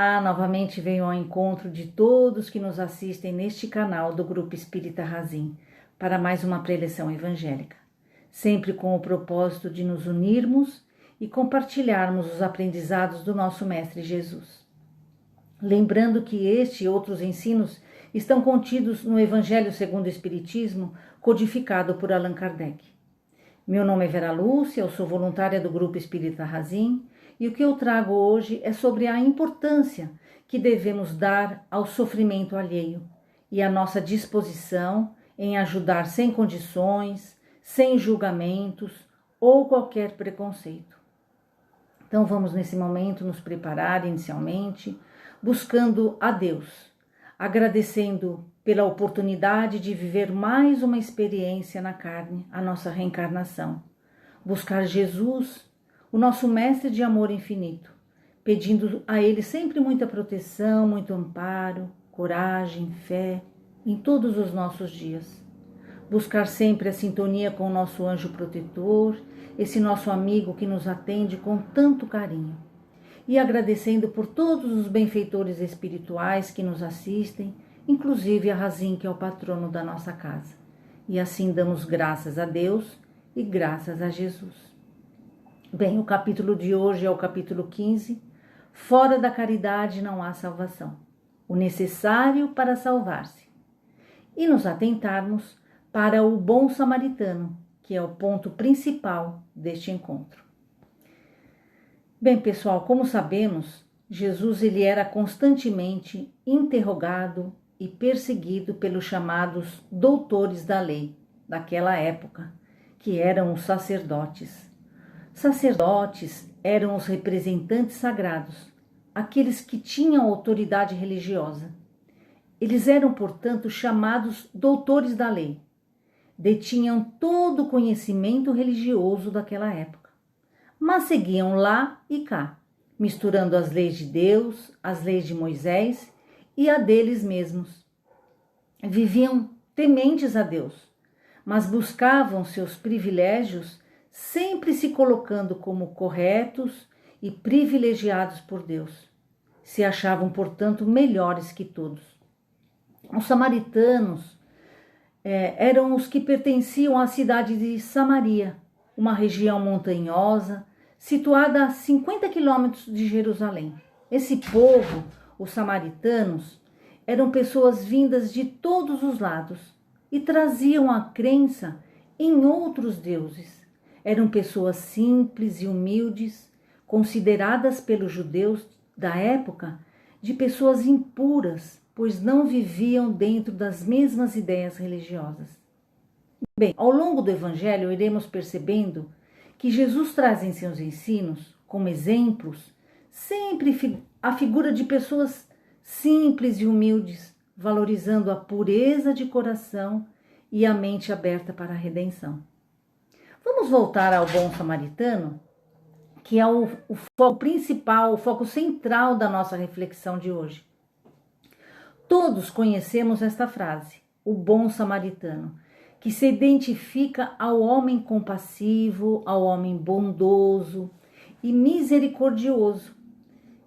Novamente venho ao encontro de todos que nos assistem neste canal do Grupo Espírita Razim para mais uma preleção evangélica, sempre com o propósito de nos unirmos e compartilharmos os aprendizados do nosso Mestre Jesus. Lembrando que este e outros ensinos estão contidos no Evangelho segundo o Espiritismo, codificado por Allan Kardec. Meu nome é Vera Lúcia, eu sou voluntária do Grupo Espírita Razim, e o que eu trago hoje é sobre a importância que devemos dar ao sofrimento alheio e a nossa disposição em ajudar sem condições, sem julgamentos ou qualquer preconceito. Então vamos nesse momento nos preparar inicialmente, buscando a Deus, agradecendo pela oportunidade de viver mais uma experiência na carne, a nossa reencarnação. Buscar Jesus, o nosso mestre de amor infinito, pedindo a Ele sempre muita proteção, muito amparo, coragem, fé, em todos os nossos dias. Buscar sempre a sintonia com o nosso anjo protetor, esse nosso amigo que nos atende com tanto carinho. E agradecendo por todos os benfeitores espirituais que nos assistem, inclusive a Razim, que é o patrono da nossa casa. E assim damos graças a Deus e graças a Jesus. Bem, o capítulo de hoje é o capítulo 15. Fora da caridade não há salvação. O necessário para salvar-se. E nos atentarmos para o bom samaritano, que é o ponto principal deste encontro. Bem, pessoal, como sabemos, Jesus ele era constantemente interrogado e perseguido pelos chamados doutores da lei daquela época, que eram os sacerdotes. Sacerdotes eram os representantes sagrados, aqueles que tinham autoridade religiosa. Eles eram, portanto, chamados doutores da lei. Detinham todo o conhecimento religioso daquela época, mas seguiam lá e cá, misturando as leis de Deus, as leis de Moisés e a deles mesmos. Viviam tementes a Deus, mas buscavam seus privilégios, sempre se colocando como corretos e privilegiados por Deus. Se achavam, portanto, melhores que todos. Os samaritanos eram os que pertenciam à cidade de Samaria, uma região montanhosa, situada a 50 quilômetros de Jerusalém. Esse povo, os samaritanos, eram pessoas vindas de todos os lados e traziam a crença em outros deuses. Eram pessoas simples e humildes, consideradas pelos judeus da época de pessoas impuras, pois não viviam dentro das mesmas ideias religiosas. Bem, ao longo do Evangelho iremos percebendo que Jesus traz em seus ensinos, como exemplos, sempre a figura de pessoas simples e humildes, valorizando a pureza de coração e a mente aberta para a redenção. Vamos voltar ao bom samaritano, que é o foco principal, o foco central da nossa reflexão de hoje. Todos conhecemos esta frase, o bom samaritano, que se identifica ao homem compassivo, ao homem bondoso e misericordioso,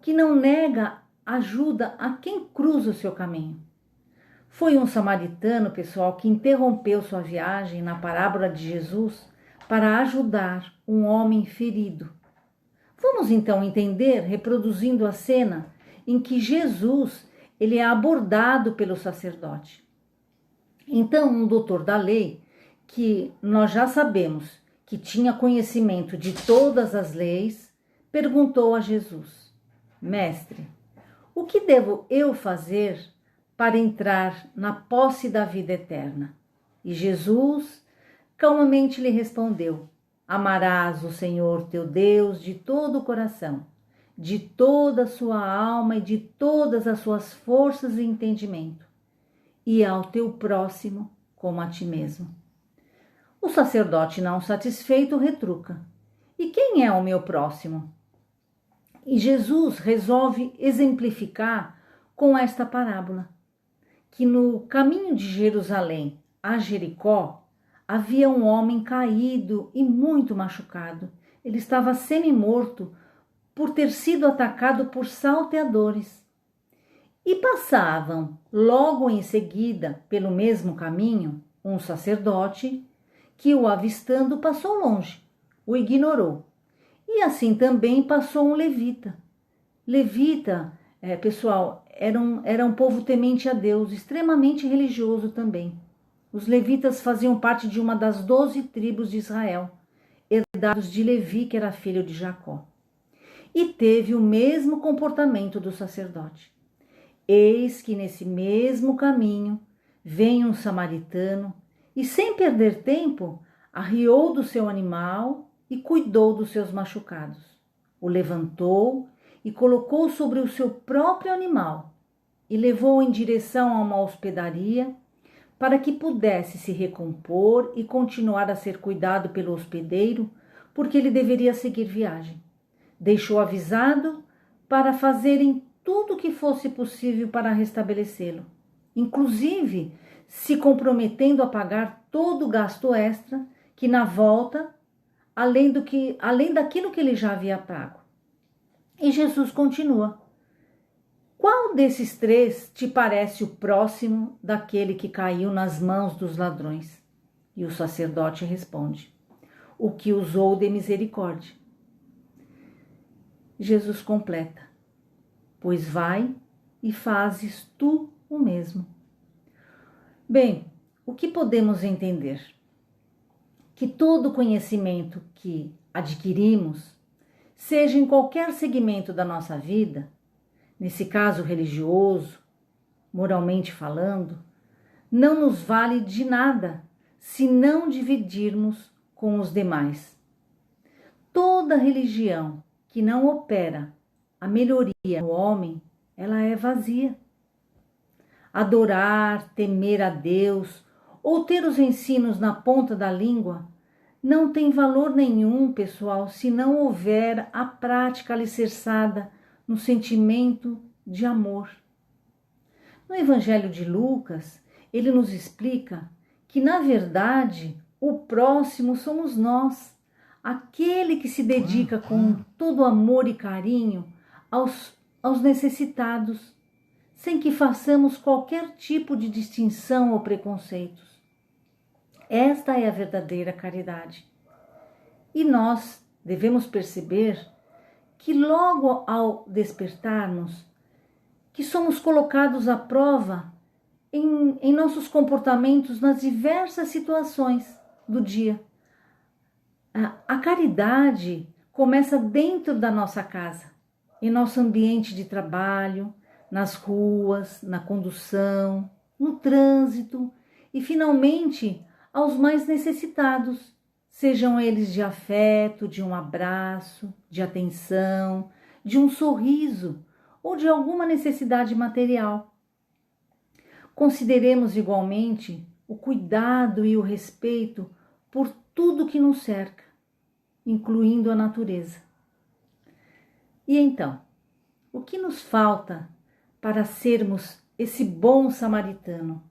que não nega ajuda a quem cruza o seu caminho. Foi um samaritano, pessoal, que interrompeu sua viagem na parábola de Jesus para ajudar um homem ferido. Vamos então entender, reproduzindo a cena em que Jesus ele é abordado pelo sacerdote. Então, um doutor da lei, que nós já sabemos que tinha conhecimento de todas as leis, perguntou a Jesus: Mestre, o que devo eu fazer para entrar na posse da vida eterna? E Jesus calmamente lhe respondeu: Amarás o Senhor teu Deus de todo o coração, de toda a sua alma e de todas as suas forças e entendimento, e ao teu próximo como a ti mesmo. O sacerdote, não satisfeito, retruca: E quem é o meu próximo? E Jesus resolve exemplificar com esta parábola, que no caminho de Jerusalém a Jericó havia um homem caído e muito machucado. Ele estava semi-morto por ter sido atacado por salteadores. E passavam logo em seguida pelo mesmo caminho um sacerdote que, o avistando, passou longe, o ignorou. E assim também passou um levita. Levita, pessoal, era um povo temente a Deus, extremamente religioso também. Os levitas faziam parte de uma das 12 tribos de Israel, herdados de Levi, que era filho de Jacó. E teve o mesmo comportamento do sacerdote. Eis que nesse mesmo caminho vem um samaritano e, sem perder tempo, arriou do seu animal e cuidou dos seus machucados. O levantou e colocou sobre o seu próprio animal e levou-o em direção a uma hospedaria para que pudesse se recompor e continuar a ser cuidado pelo hospedeiro, porque ele deveria seguir viagem. Deixou avisado para fazerem tudo o que fosse possível para restabelecê-lo, inclusive se comprometendo a pagar todo o gasto extra que na volta, além daquilo que ele já havia pago. E Jesus continua: qual desses três te parece o próximo daquele que caiu nas mãos dos ladrões? E o sacerdote responde: o que usou de misericórdia. Jesus completa: pois vai e fazes tu o mesmo. Bem, o que podemos entender? Que todo conhecimento que adquirimos, seja em qualquer segmento da nossa vida, nesse caso religioso, moralmente falando, não nos vale de nada se não dividirmos com os demais. Toda religião que não opera a melhoria no homem, ela é vazia. Adorar, temer a Deus ou ter os ensinos na ponta da língua não tem valor nenhum, pessoal, se não houver a prática alicerçada no sentimento de amor. No Evangelho de Lucas, ele nos explica que, na verdade, o próximo somos nós, aquele que se dedica com todo amor e carinho aos necessitados, sem que façamos qualquer tipo de distinção ou preconceitos. Esta é a verdadeira caridade. E nós devemos perceber que logo ao despertarmos, que somos colocados à prova em nossos comportamentos nas diversas situações do dia. A caridade começa dentro da nossa casa, em nosso ambiente de trabalho, nas ruas, na condução, no trânsito e, finalmente, aos mais necessitados, sejam eles de afeto, de um abraço, de atenção, de um sorriso ou de alguma necessidade material. Consideremos igualmente o cuidado e o respeito por tudo que nos cerca, incluindo a natureza. E então, o que nos falta para sermos esse bom samaritano?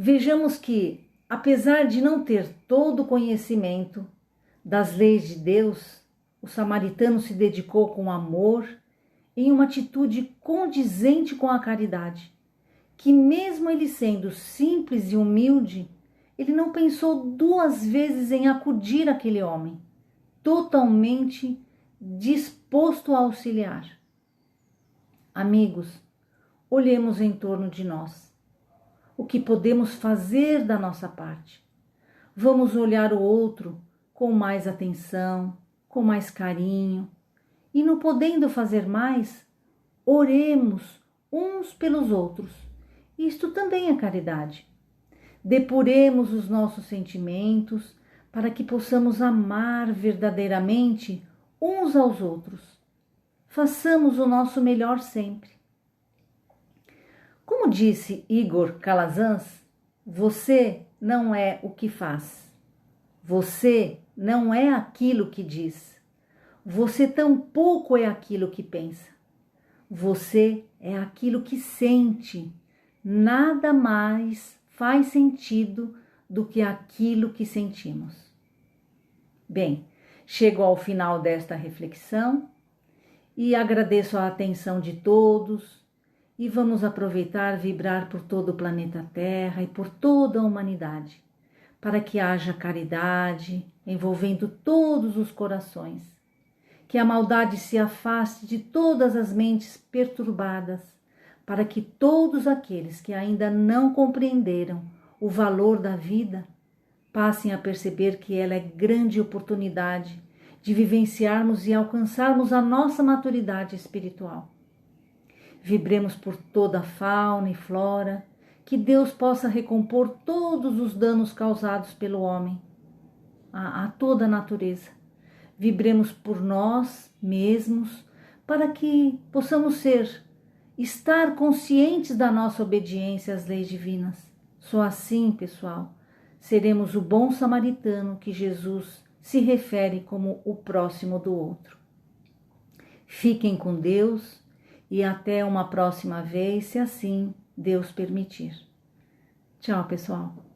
Vejamos que, apesar de não ter todo o conhecimento das leis de Deus, o samaritano se dedicou com amor em uma atitude condizente com a caridade, que mesmo ele sendo simples e humilde, ele não pensou duas vezes em acudir aquele homem, totalmente disposto a auxiliar. Amigos, olhemos em torno de nós. O que podemos fazer da nossa parte? Vamos olhar o outro com mais atenção, com mais carinho. E não podendo fazer mais, oremos uns pelos outros. Isto também é caridade. Depuremos os nossos sentimentos para que possamos amar verdadeiramente uns aos outros. Façamos o nosso melhor sempre. Como disse Igor Calazans, você não é o que faz. Você não é aquilo que diz. Você tampouco é aquilo que pensa. Você é aquilo que sente. Nada mais faz sentido do que aquilo que sentimos. Bem, Chego ao final desta reflexão e agradeço a atenção de todos e vamos aproveitar vibrar por todo o planeta Terra e por toda a humanidade, para que haja caridade envolvendo todos os corações, que a maldade se afaste de todas as mentes perturbadas, para que todos aqueles que ainda não compreenderam o valor da vida passem a perceber que ela é grande oportunidade de vivenciarmos e alcançarmos a nossa maturidade espiritual. Vibremos por toda a fauna e flora, que Deus possa recompor todos os danos causados pelo homem a toda a natureza. Vibremos por nós mesmos, para que possamos estar conscientes da nossa obediência às leis divinas. Só assim, pessoal, seremos o bom samaritano que Jesus se refere como o próximo do outro. Fiquem com Deus e até uma próxima vez, se assim Deus permitir. Tchau, pessoal.